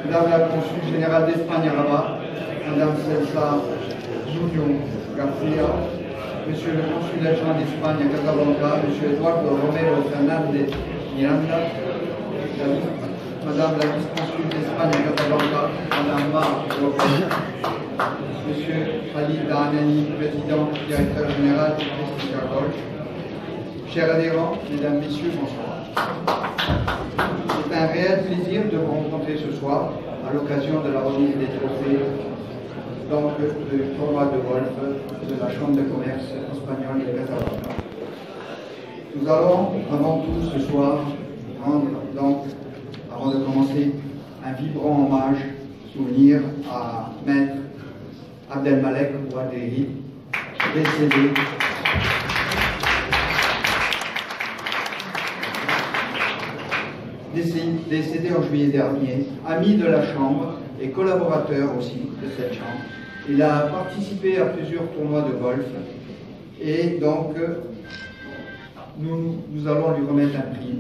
Madame la consul générale d'Espagne à Rabat, Madame Celsa Junior Garcia, Monsieur le consul adjoint d'Espagne à Casablanca, Monsieur Eduardo Romero Fernández Miranda, Madame la vice-consul d'Espagne à Casablanca, Madame Mar Lopez, Monsieur Khalid Dahanani, président, directeur général du Christica Golf. Chers adhérents, mesdames, messieurs, bonsoir. C'est un réel plaisir de vous rencontrer ce soir à l'occasion de la remise des trophées donc du tournoi de golf de la Chambre de commerce espagnole de Casablanca. Nous allons avant tout ce soir rendre donc, avant de commencer, un vibrant hommage, souvenir à Maître Abdelmalek Ouadderi, décédé en juillet dernier, ami de la Chambre et collaborateur aussi de cette Chambre. Il a participé à plusieurs tournois de golf et donc nous allons lui remettre un prix.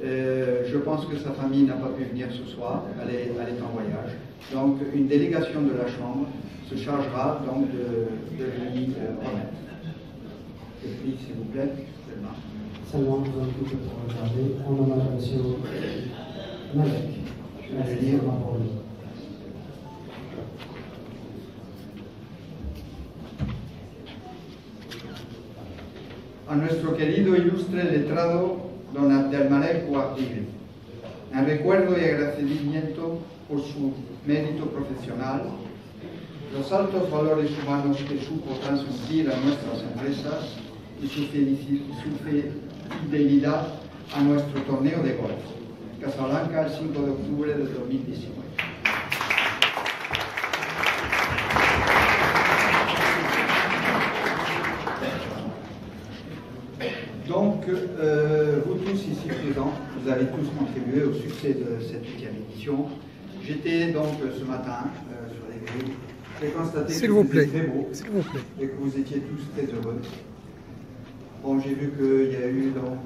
Je pense que sa famille n'a pas pu venir ce soir, elle est en voyage. Donc une délégation de la Chambre se chargera donc de lui remettre. Le prix, s'il vous plaît, Seulement, vous invite à regarder en hommage à M. Malek. Merci de m'avoir parlé. A nuestro querido ilustre letrado don Abdelmalek Ouadderi, en recuerdo y agradecimiento por su mérito profesional, los altos valores humanos que supo transmitir a nuestras empresas y su fidelidad a nuestro torneo de golf, Casablanca, el 5 de octubre de 2019. Donc, vous tous ici présents, vous avez tous contribué au succès de cette 8e édition. J'étais donc ce matin sur les grilles. J'ai constaté que vous étiez très beau et que vous étiez tous très heureux. Bon, j'ai vu qu'il y a eu donc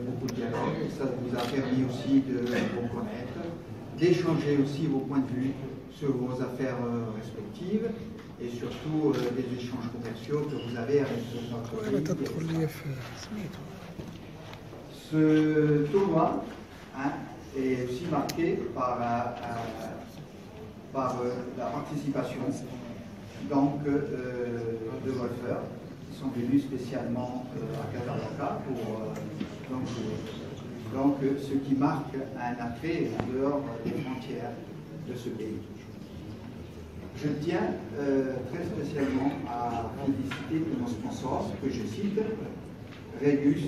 beaucoup de dialogue. Ça vous a permis aussi de vous connaître, d'échanger aussi vos points de vue sur vos affaires respectives et surtout des échanges commerciaux que vous avez avec notre pays. Ce tournoi est aussi marqué par la participation donc, de golfeurs qui sont venus spécialement à Casablanca pour jouer. Donc ce qui marque un attrait en dehors des frontières de ce pays. Je tiens très spécialement à féliciter nos sponsors, que je cite, Regus,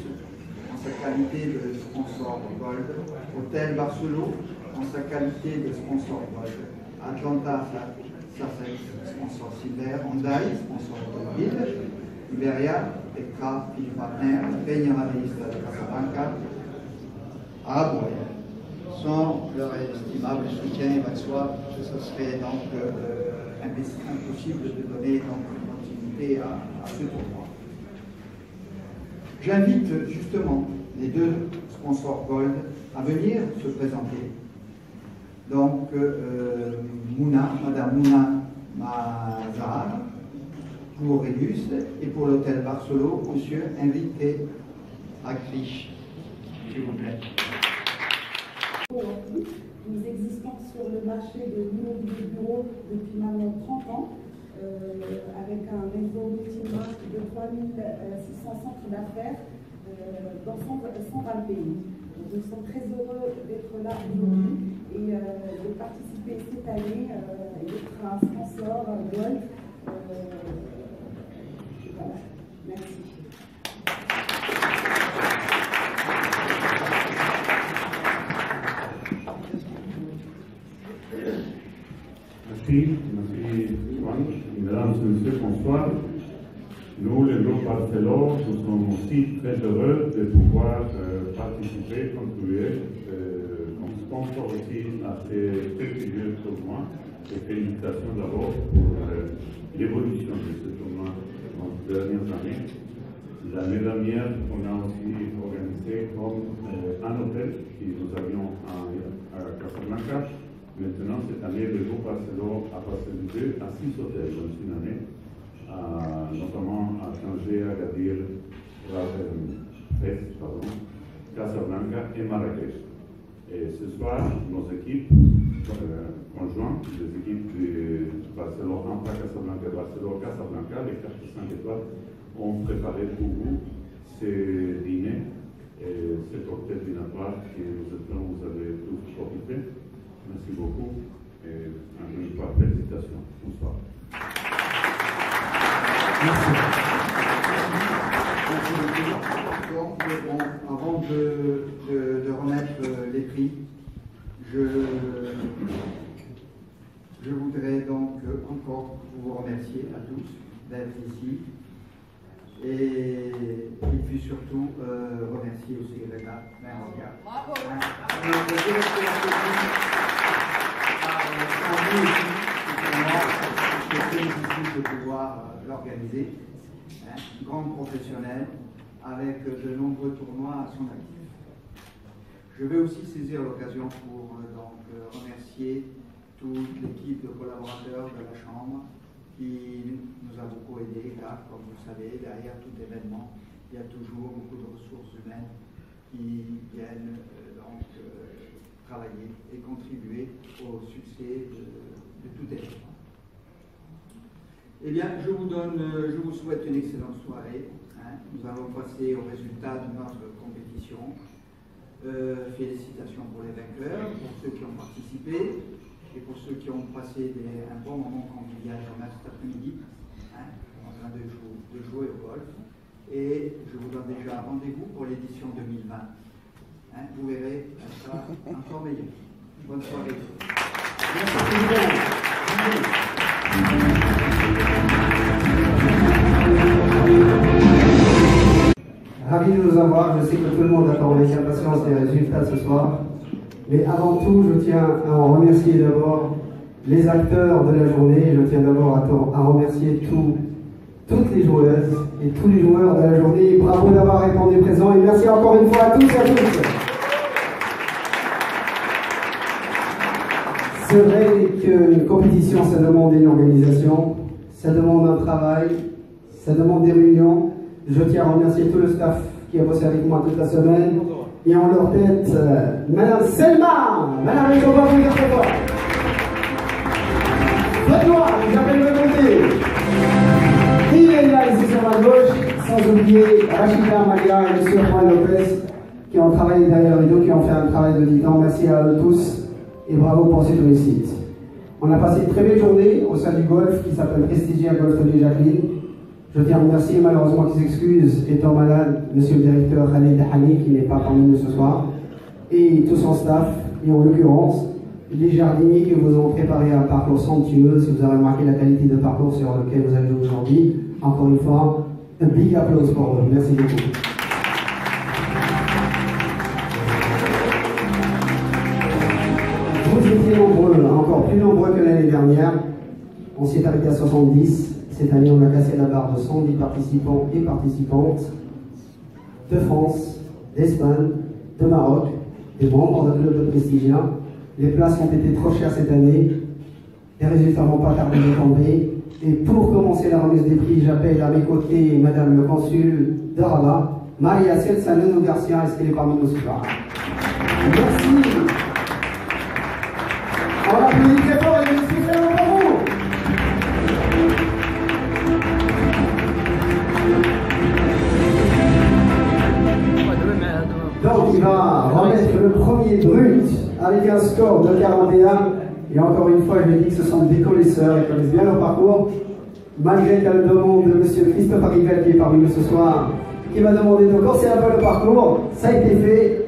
en sa qualité de sponsor Gold, Hôtel Barcelone, en sa qualité de sponsor Gold, Atlanta Sussex, sponsor Silver, Hyundai, sponsor automobile, Iberia, Petra, Philippe Wagner, Peña Maderista de Casablanca, Araboué. Sans leur estimable soutien, il va de soi que ce serait donc impossible de donner donc une continuité à ce tournoi. J'invite justement les deux sponsors Gold à venir se présenter. Donc, Madame Mouna Mazar pour Regus et pour l'hôtel Barcelone, Monsieur Enrique Aclich, s'il vous plaît. Nous existons sur le marché de l'immobilier bureau depuis maintenant 30 ans, avec un réseau multimarque de 3600 centres d'affaires dans 120 pays. Nous sommes très heureux d'être là aujourd'hui et de participer cette année et d'être un sponsor Golf. Voilà. Merci. Merci Juan. Mesdames et messieurs, bonsoir. Nous, le groupe Barcelone, nous sommes aussi très heureux de pouvoir participer, contribuer comme sponsor aussi à ces prestigieux tournois. Et félicitations d'abord pour l'évolution de ce tournoi dans les dernières années. L'année dernière, on a aussi organisé comme un hôtel que nous avions à Casablanca. Maintenant, cette année, le groupe Barcelone a passé de 2 à 6 hôtels dans une année, notamment à Tanger, Agadir, Fès, Casablanca et Marrakech. Et ce soir, nos équipes conjointes, les équipes de Barcelone, Ampa Casablanca et Barcelone Casablanca, les 4 et 5 étoiles, ont préparé pour vous ce dîner et cet cocktail dînatoire que nous espérons vous avez tous profité. Merci beaucoup et une fois, félicitations. Bonsoir. Merci. Donc, avant de remettre les prix, je voudrais donc encore vous remercier à tous d'être ici et puis surtout remercier aussi Reda Meranga. De pouvoir l'organiser, grande professionnelle, avec de nombreux tournois à son actif. Je vais aussi saisir l'occasion pour donc remercier toute l'équipe de collaborateurs de la Chambre qui nous a beaucoup aidés, car comme vous le savez, derrière tout événement, il y a toujours beaucoup de ressources humaines qui viennent travailler et contribuer au succès de tout événement. Eh bien, je vous souhaite une excellente soirée. Nous allons passer au résultat de notre compétition. Félicitations pour les vainqueurs, pour ceux qui ont participé et pour ceux qui ont passé un bon moment convivial cet après-midi, en train de jouer au golf. Et je vous donne déjà rendez-vous pour l'édition 2020. Vous verrez, ça sera encore meilleur. Bonne soirée. Merci Ravi de vous avoir. Je sais que tout le monde attend avec impatience les résultats ce soir. Mais avant tout, je tiens à en remercier d'abord les acteurs de la journée. Je tiens d'abord à remercier toutes les joueuses et tous les joueurs de la journée. Bravo d'avoir répondu présent et merci encore une fois à tous et à toutes. C'est vrai qu'une compétition, ça demande une organisation, ça demande un travail, ça demande des réunions. Je tiens à remercier tout le staff qui a bossé avec moi toute la semaine. Et en leur tête, Madame Selma, Madame les copains, vous dire très fort. Faites-moi, j'appelle le côté. Il est là ici sur ma gauche, sans oublier Rachida Amalia et M. Juan Lopez qui ont travaillé derrière le rideau, qui ont fait un travail de titan. Merci à eux tous et bravo pour cette réussite. On a passé une très belle journée au sein du golf qui s'appelle Prestigia Golf de Jacqueline. Je tiens à remercier, malheureusement qui s'excuse, étant malade, monsieur le directeur Khaled Hani, qui n'est pas parmi nous ce soir, et tout son staff, et en l'occurrence, les jardiniers qui vous ont préparé un parcours somptueux. Si vous avez remarqué la qualité de parcours sur lequel vous avez joué aujourd'hui, encore une fois, un big applause pour eux. Merci beaucoup. Vous étiez nombreux, encore plus nombreux que l'année dernière. On s'y est arrêté à 70. Cette année, on a cassé la barre de 110 participants et participantes de France, d'Espagne, de Maroc, des membres de club de Prestigia. Les places ont été trop chères cette année. Les résultats vont pas tarder de tomber. Et pour commencer la remise des prix, j'appelle à mes côtés Madame le consul de Rabat, Maria Celsaneno Garcia. Est-ce qu'elle est parmi nous ce soir? Merci. On applaudit très fort et je suis très heureux pour vous. Donc il va remettre le premier brut avec un score de 41. Et encore une fois, je dis que ce sont des connaisseurs, ils connaissent bien leur parcours. Malgré qu'à la demande de M. Christophe Arrivel qui est parmi nous ce soir, qui m'a demandé de corser un peu le parcours, ça a été fait.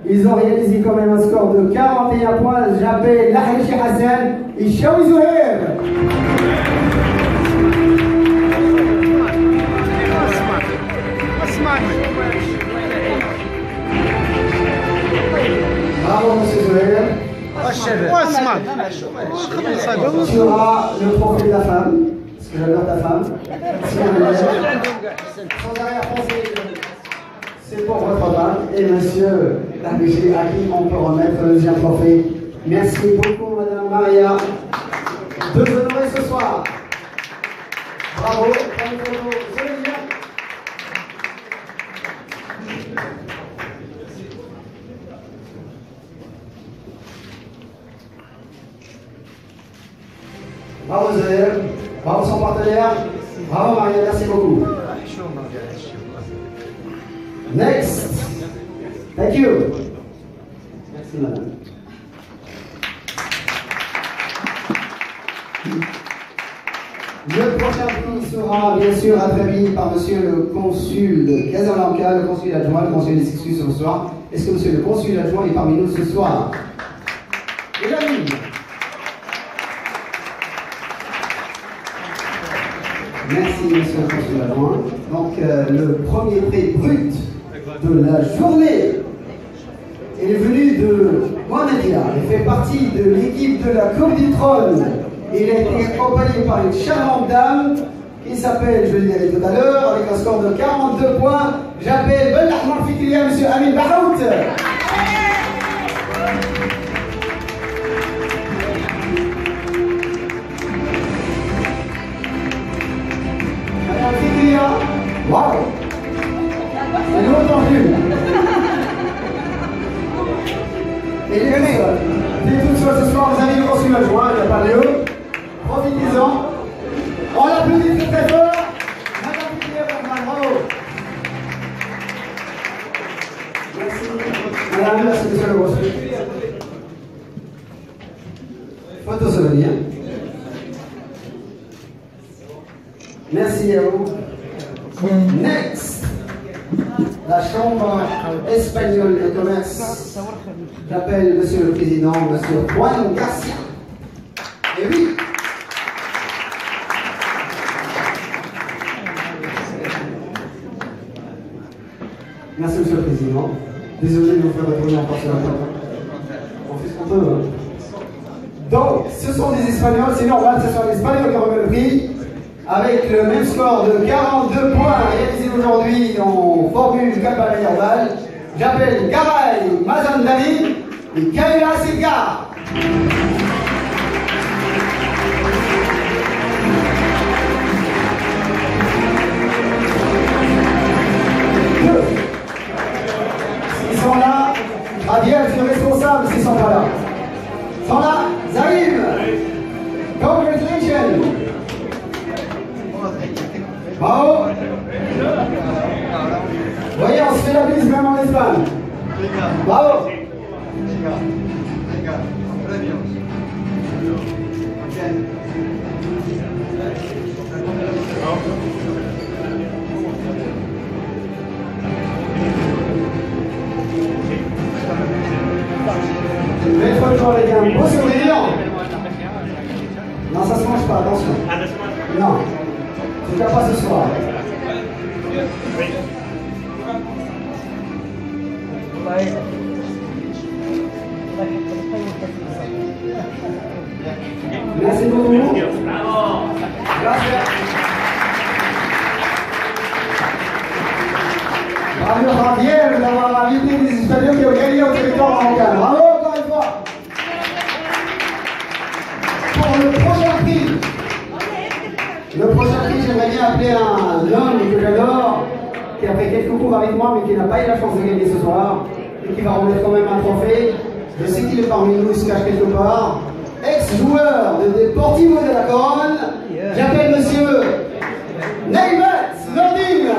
Ils ont réalisé quand même un score de 41 points. J'appelle Lahrichi Hassan et Shawi Zouher. Bravo, M. Zouher. Tu auras le trophée de la femme, parce que j'adore ta femme. Sans arrière-pensée, c'est pour votre femme. Et monsieur Lahrichi, à qui on peut remettre le deuxième trophée. Merci beaucoup, Madame Maria, de nous honorer ce soir. Bravo. Prenez une photo. Soleil. Bravo Zéher, bravo son partenaire, bravo Maria, merci beaucoup. Next, thank you. Merci madame. Le prochain prix sera bien sûr attribué par monsieur le consul de Casablanca, le consul adjoint, le consul des excuses ce soir. Est-ce que monsieur le consul adjoint est parmi nous ce soir? Et la ligne. Merci, monsieur le consul adjoint. Donc, le premier prix brut de la journée est venu de Mohamedia. Il fait partie de l'équipe de la Coupe du Trône. Il a été accompagné par une charmante dame qui s'appelle, je le dirai tout à l'heure, avec un score de 42 points. J'appelle Ben Ahmad Fikriya, monsieur Amin Bahout. Waouh! C'est longtemps vu! Et les amis, tout seul ce soir, vous avez le consul adjoint, il n'y a pas lieu. Profitez-en. On l'applaudit très très fort. Madame Fikriya, bravo! Merci. Madame, merci monsieur le consul. Photo souvenir. Merci à vous. Next, la Chambre espagnole de commerce. J'appelle monsieur le président, monsieur Juan Garcia. Et oui. Merci monsieur le président. Désolé de vous faire retourner encore sur la table. On fait ce qu'on peut. Hein. Donc, ce sont des Espagnols, c'est normal, ce sont les Espagnols qui remettent le prix. Avec le même score de 42 points réalisé aujourd'hui en formule Cabana Herbal, j'appelle Garay Mazandani et Kaila Silgar. S'ils sont là, Javier, je suis responsable s'ils ne sont pas là. Ils sont là, Zahim. Congratulations. Bravo. Voyez, on se fait la bise même en Espagne. Bravo. Belle photo avec un beau sourire. Non, ça se mange pas, attention. Non. En tout cas pas ce soir. Merci beaucoup. Gracias. Bravo Javier d'avoir invité des Espagnols qui ont gagné au territoire marocain. Bravo encore une fois. Pour le prochain prix. Le prochain prix, j'aimerais bien appeler un homme que j'adore, qui a fait quelques cours avec moi, mais qui n'a pas eu la chance de gagner ce soir, et qui va remettre quand même un trophée. Je sais qu'il est parmi nous, il se cache quelque part. Ex-joueur de Deportivo de la Coronne, j'appelle monsieur Neymet Nordin.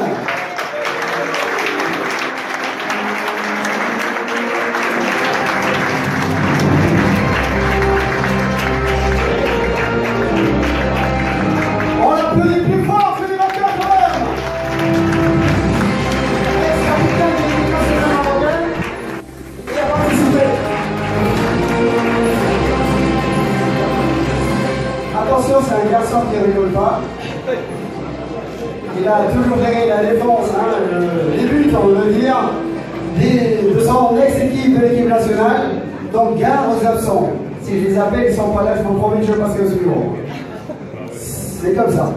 C'est un garçon qui ne rigole pas. Il a toujours gagné la défense, hein, les buts, on veut dire, de son ex-équipe de l'équipe nationale. Donc, garde aux absents. Si je les appelle, ils ne sont pas là, je vous promets que je passerai au suivant. C'est comme ça.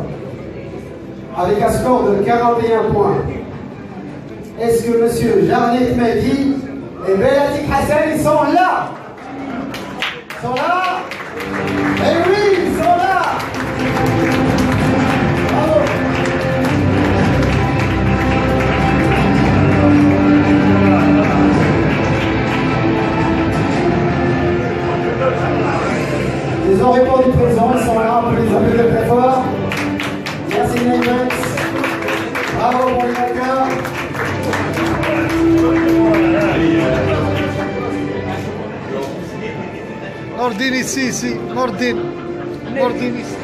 Avec un score de 41 points. Est-ce que monsieur Jarnet Mehdi et Belatik Hassan, ils sont là? sont là. Eh oui, ils sont là. Bravo. Ils ont répondu présent, ils sont là, on peut les appeler très fort. Merci Neymex. Bravo pour les vainqueurs. Nordin ici, ici. Nordin. Nordin ici.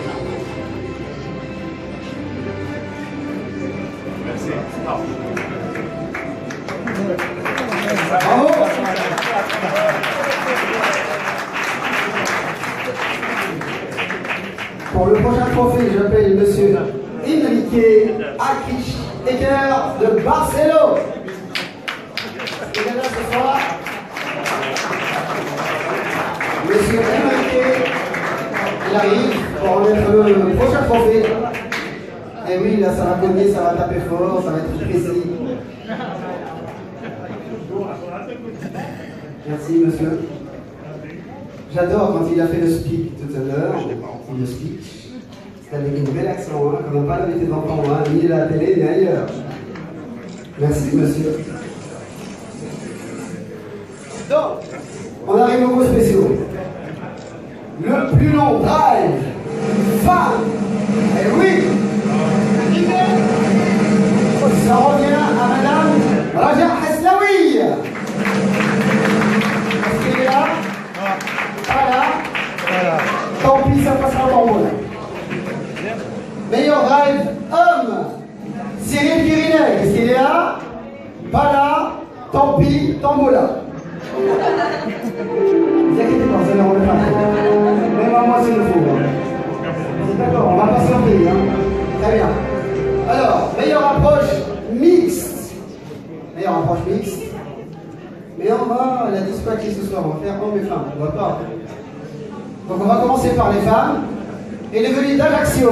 Bravo. Pour le prochain trophée, j'appelle monsieur Enrique Akish Eker de Barcelone. Il est là ce soir. Monsieur Enrique, il arrive pour remettre le prochain trophée. Et oui, là ça va cogner, ça va taper fort, ça va être précis. Merci monsieur. J'adore quand il a fait le speak tout à l'heure. Le speech. C'était avec une belle accent, hein, comme on n'a pas l'habitude d'entendre, hein, ni à la télé, ni ailleurs. Merci monsieur. Donc, on arrive aux mots spéciaux. Le plus long drive femme. Et oui, ça revient à madame Raja Haslaoui. Est-ce qu'elle est là? Voilà. Tant pis, ça passera en bon. Meilleur drive homme. Cyril Guirinet, est-ce qu'il est là? Pas là. Tant pis, Tambola. Ne vous inquiétez pas, vous allez remettre après. Même à moi, c'est le faux. Vous êtes d'accord, on va patienter. Hein. Très bien. Alors, meilleure approche mixte. Meilleure approche mixte. Mais on va la dispatcher ce soir. On va faire hommes et femmes. On va pas. Donc, on va commencer par les femmes. Et les venus d'Ajaccio.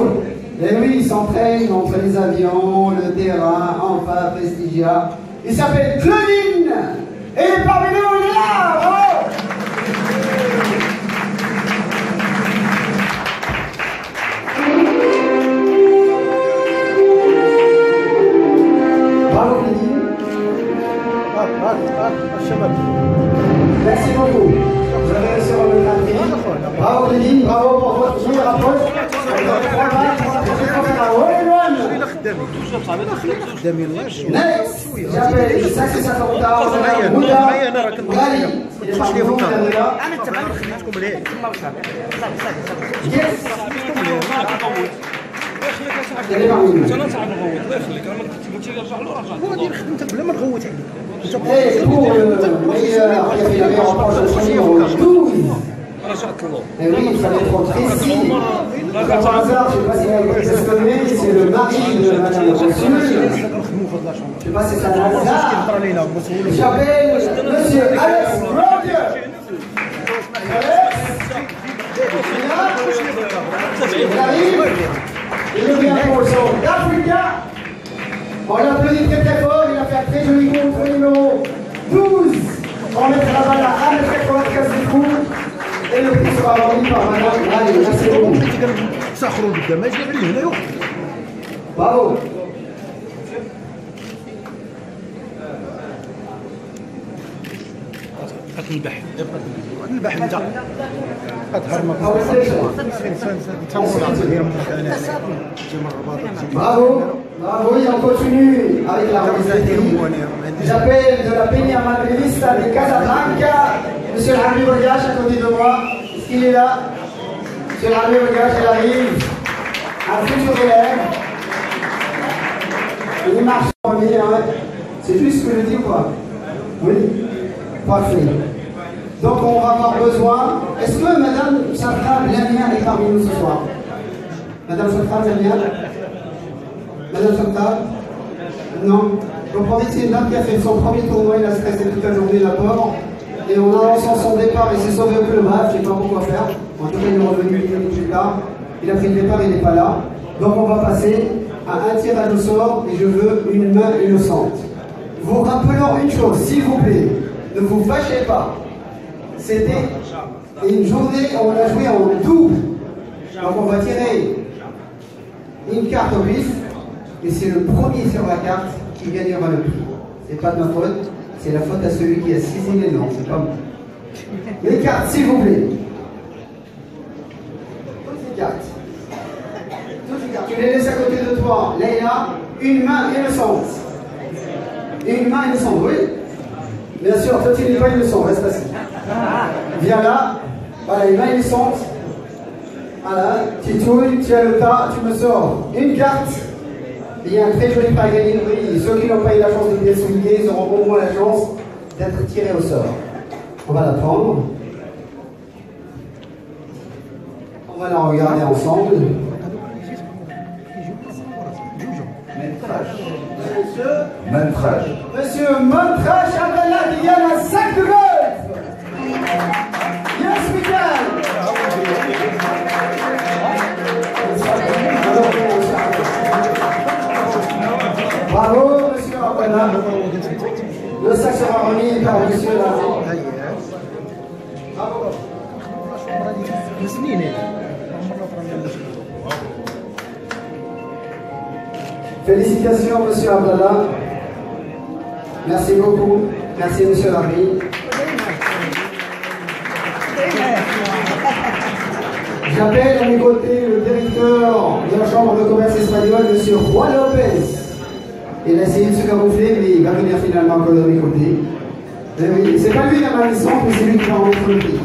Et oui, ils s'entraînent entre les avions, le terrain, enfin, Prestigia. Il s'appelle Claudine. Et il est parmi nous, il est là. Bravo. Bravo Claudine. Merci beaucoup. Vous avez réussi à remettre un prix. Bravo Claudine, bravo pour votre meilleure approche. Next, j'appelle 550 Ghali. Il est parmi vous, il est là. Yes. Il est parmi nous. Et pour le meilleur qui a fait la meilleure approche de son numéro 12. Et oui, il fallait être précis. Comme par hasard, je ne sais pas si vous le connaissez, c'est le mari de Madame le Consul. Je ne sais pas si c'est un hasard. J'appelle Monsieur Alex Roger. Alex, il arrive. Il vient pour le South Africa. On l'applaudit très très fort. Il a fait un très joli contre le numéro 12. On mettra la balle à 1,94 du coup. Et le prix sera remis par Madame. Allez, merci beaucoup. Bravo. Bravo, bravo, et on continue avec la remise des prix. J'appelle de la Peña Madridista de Casablanca, Monsieur Rami Bagache à côté de moi. Est-ce qu'il est là? Monsieur Rami Bagache, il arrive. Un futur élève. Il marche en premier, hein. C'est juste ce que je dis ou pas? Oui. Parfait. Donc on va avoir besoin. Est-ce que Madame Chakra Lamia est parmi nous ce soir? Madame Chakra Lamia? Madame Chakra? Non. Vous comprenez que c'est une dame qui a fait son premier tournoi, il a stressé toute la journée, la pauvre. Et en annonçant son départ, il s'est sauvé au club, je ne sais pas pourquoi faire. En tout cas, il est revenu une minute plus tard. Il a pris le départ, il n'est pas là. Donc on va passer à un tirage au sort et je veux une main innocente. Vous rappelons une chose, s'il vous plaît, ne vous fâchez pas. C'était Et une journée, on a joué en double. Donc on va tirer une carte au pif, et c'est le premier sur la carte qui gagnera le prix. C'est pas de ma faute, c'est la faute à celui qui a scisé les noms, c'est pas moi. Les cartes, s'il vous plaît. Toutes les cartes. Tu les laisses à côté de toi. Leïla, une main innocente. Une main innocente, oui. Bien sûr, toi tu n'es pas innocent, reste assis. Viens là. Voilà, une main innocente. Voilà, tu touilles, tu as le tas, tu me sors une carte. Il y a un très joli prix à gagner. Oui, ceux qui n'ont pas eu la chance de bien souligner, ils auront au moins la chance d'être tirés au sort. On va la prendre. On va la regarder ensemble. Monsieur Montrage Abdallah qui gagne un sac de golf. Yes, we can. Bravo, monsieur Abdallah. Le sac sera remis par monsieur Larry. Bravo. Félicitations, monsieur Abdallah. Merci beaucoup. Merci, monsieur Larry. J'appelle à mes côtés le directeur de la Chambre de commerce espagnole, monsieur Juan Lopez. Il a essayé de se camoufler, mais il va venir finalement encore de mes côtés. Oui, c'est pas lui qui a ma licence, mais c'est lui qui va en être le prix.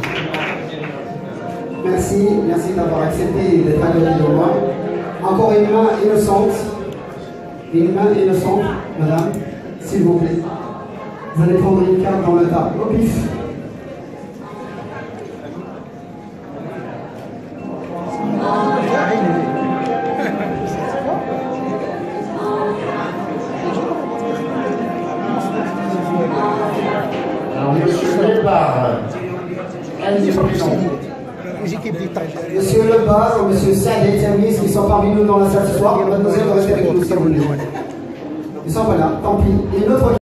Merci, merci d'avoir accepté d'être à côté de moi. Encore une main innocente. Une main innocente, madame, s'il vous plaît. Vous allez prendre une carte dans le tas, au pif. Alors, monsieur Lebar, Monsieur Lebar ou monsieur Sadet Servis qui sont parmi nous dans la salle ce soir, mademoiselle va rester avec nous si vous voulez. Ils sont pas là, tant pis. Et une autre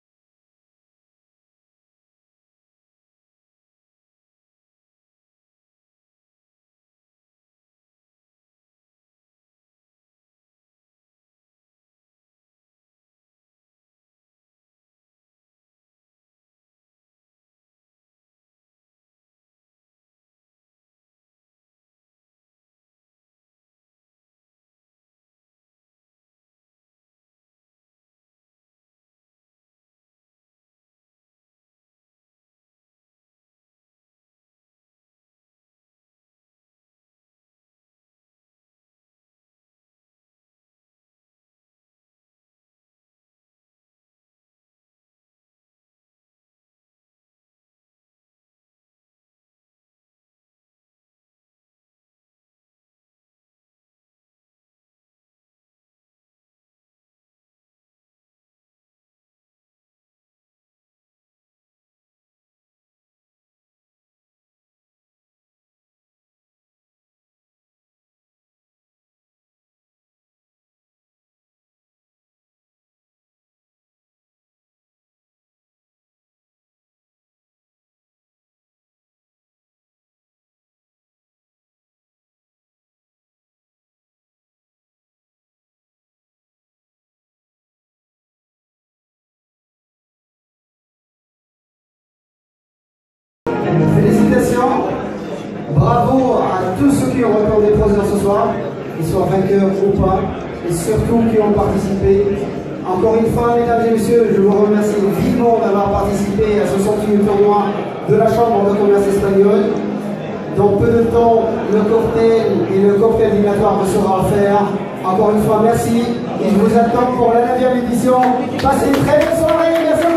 félicitations, bravo à tous ceux qui ont répondu des procédures ce soir, qu'ils soient vainqueurs ou pas, et surtout qui ont participé. Encore une fois, mesdames et messieurs, je vous remercie vivement d'avoir participé à ce somptueux tournoi de la Chambre de commerce espagnole. Dans peu de temps, le cocktail et le cocktail dînatoire sera à faire. Encore une fois, merci, et je vous attends pour la 9e édition. Passez une très belle soirée, merci.